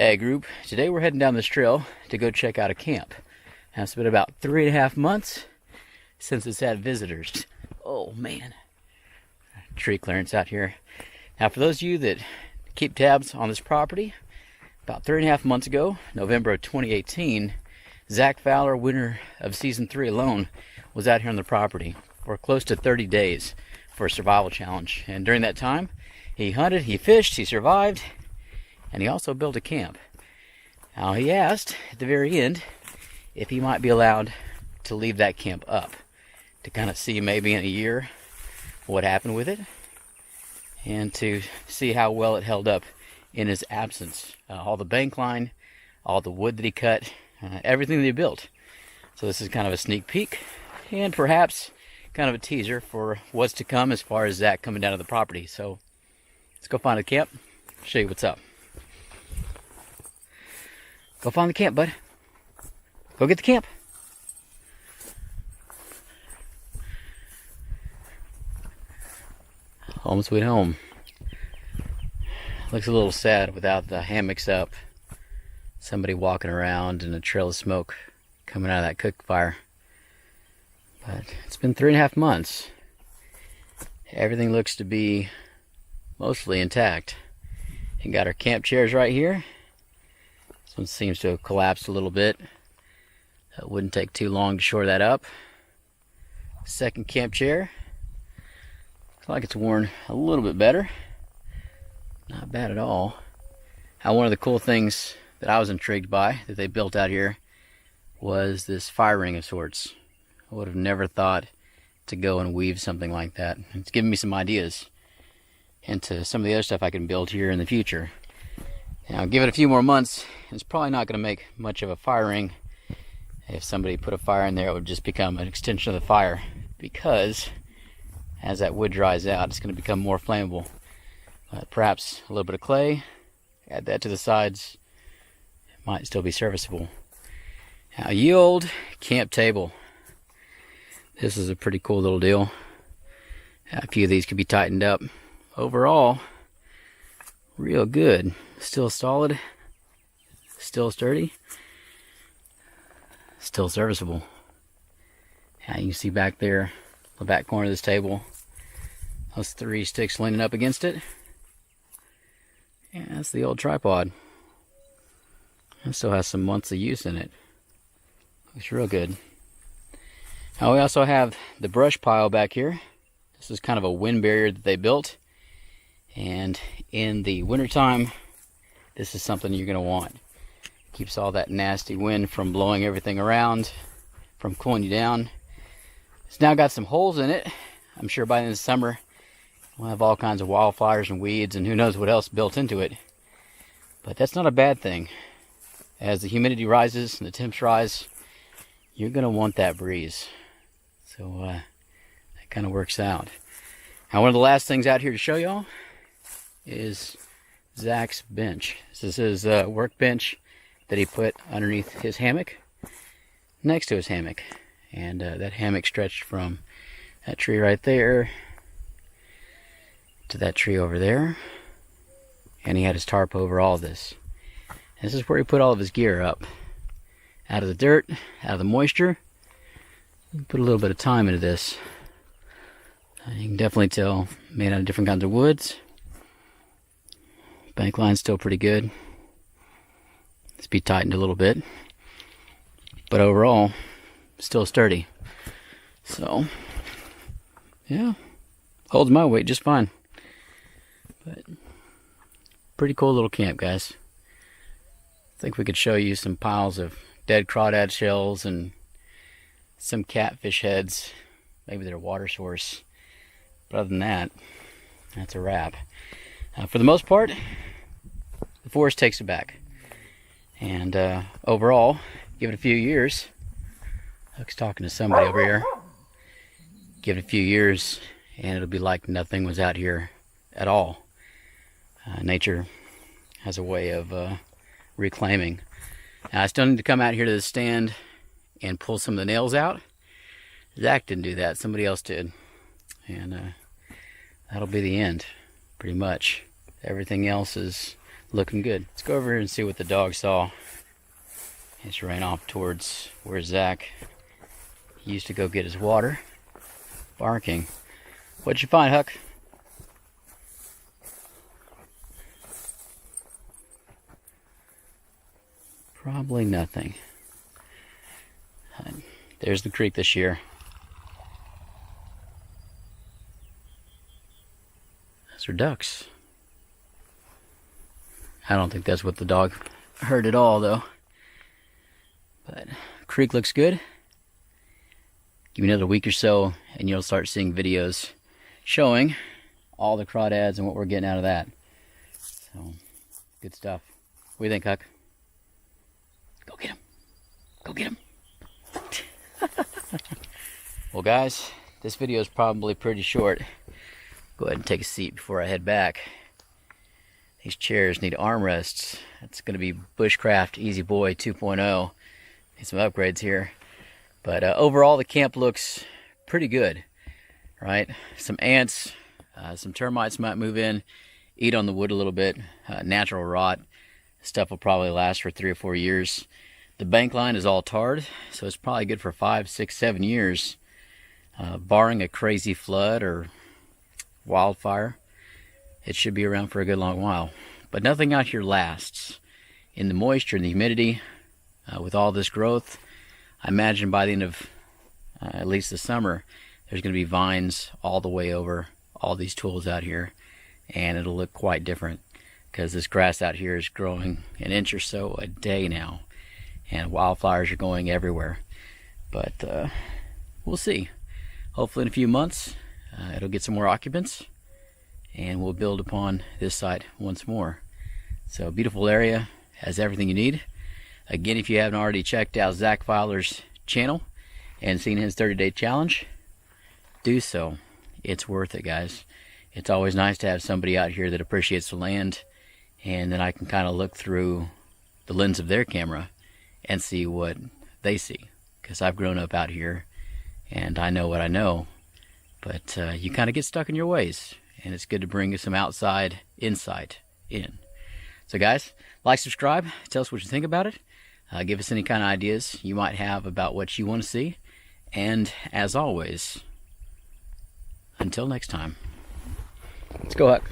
Hey group, today we're heading down this trail to go check out a camp. Now, it's been about 3.5 months since it's had visitors. Oh man, tree clearance out here. Now for those of you that keep tabs on this property, about 3.5 months ago, November of 2018, Zach Fowler, winner of season 3 alone, was out here on the property for close to 30 days for a survival challenge. And during that time, he hunted, he fished, he survived, and he also built a camp. Now he asked at the very end if he might be allowed to leave that camp up to kind of see maybe in a year what happened with it and to see how well it held up in his absence. All the bank line, all the wood that he cut, everything that he built. So this is kind of a sneak peek and perhaps kind of a teaser for what's to come as far as Zach coming down to the property. So let's go find a camp, show you what's up. Go find the camp, bud. Go get the camp. Home sweet home. Looks a little sad without the hammocks up. Somebody walking around and a trail of smoke coming out of that cook fire. But it's been 3.5 months. Everything looks to be mostly intact. And got our camp chairs right here. This one seems to have collapsed a little bit. It wouldn't take too long to shore that up. Second camp chair. Looks like it's worn a little bit better. Not bad at all. Now, one of the cool things that I was intrigued by that they built out here was this fire ring of sorts. I would have never thought to go and weave something like that. It's given me some ideas into some of the other stuff I can build here in the future. Now, give it a few more months, it's probably not going to make much of a fire ring. If somebody put a fire in there, it would just become an extension of the fire, because as that wood dries out, it's going to become more flammable. Perhaps a little bit of clay, add that to the sides, it might still be serviceable. Now, ye old camp table. This is a pretty cool little deal. A few of these could be tightened up. Overall, real good. Still solid, still sturdy, still serviceable. Now you can see back there, the back corner of this table, those 3 sticks leaning up against it. Yeah, that's the old tripod. It still has some months of use in it. Looks real good. Now we also have the brush pile back here. This is kind of a wind barrier that they built. And in the wintertime, this is something you're going to want. Keeps all that nasty wind from blowing everything around, from cooling you down. It's now got some holes in it. I'm sure by the end of the summer, we'll have all kinds of wildflowers and weeds and who knows what else built into it. But that's not a bad thing. As the humidity rises and the temps rise, you're going to want that breeze. So that kind of works out. Now, one of the last things out here to show y'all is Zach's bench. This is his workbench that he put underneath his hammock, next to his hammock. And that hammock stretched from that tree right there to that tree over there. And he had his tarp over all of this. And this is where he put all of his gear up. Out of the dirt, out of the moisture. Put a little bit of time into this. You can definitely tell, made out of different kinds of woods. Bank line's still pretty good. It's be tightened a little bit. But overall, still sturdy. So, yeah, holds my weight just fine. But, pretty cool little camp, guys. I think we could show you some piles of dead crawdad shells and some catfish heads. Maybe they're a water source. But other than that, that's a wrap. For the most part, the forest takes it back. And overall, give it a few years. Huck's talking to somebody over here. Give it a few years, and it'll be like nothing was out here at all. Nature has a way of reclaiming. Now, I still need to come out here to the stand and pull some of the nails out. Zach didn't do that. Somebody else did. And that'll be the end, pretty much. Everything else is looking good. Let's go over here and see what the dog saw. He just ran off towards where Zach used to go get his water, barking. What'd you find, Huck? Probably nothing. There's the creek this year. Those are ducks. I don't think that's what the dog heard at all, though. But creek looks good. Give me another week or so, and you'll start seeing videos showing all the crawdads and what we're getting out of that. So, good stuff. What do you think, Huck? Go get him. Go get him. Well, guys, this video is probably pretty short. Go ahead and take a seat before I head back. These chairs need armrests. It's going to be Bushcraft Easy Boy 2.0. Need some upgrades here. But overall, the camp looks pretty good, right? Some ants, some termites might move in, eat on the wood a little bit. Natural rot. Stuff will probably last for 3 or 4 years. The bank line is all tarred, so it's probably good for 5, 6, 7 years. Barring a crazy flood or wildfire, it should be around for a good long while. But nothing out here lasts. In the moisture and the humidity, with all this growth, I imagine by the end of at least the summer, there's going to be vines all the way over all these tools out here, and it'll look quite different because this grass out here is growing an inch or so a day now, and wildflowers are going everywhere. But we'll see. Hopefully in a few months, it'll get some more occupants, and we'll build upon this site once more. So, beautiful area, has everything you need. Again, if you haven't already checked out Zach Fowler's channel and seen his 30-day challenge, do so. It's worth it, guys. It's always nice to have somebody out here that appreciates the land, and then I can kind of look through the lens of their camera and see what they see. Because I've grown up out here, and I know what I know. But you kind of get stuck in your ways, and it's good to bring some outside insight in. So guys, like, subscribe, tell us what you think about it. Give us any kind of ideas you might have about what you want to see. And as always, until next time, let's go, Huck.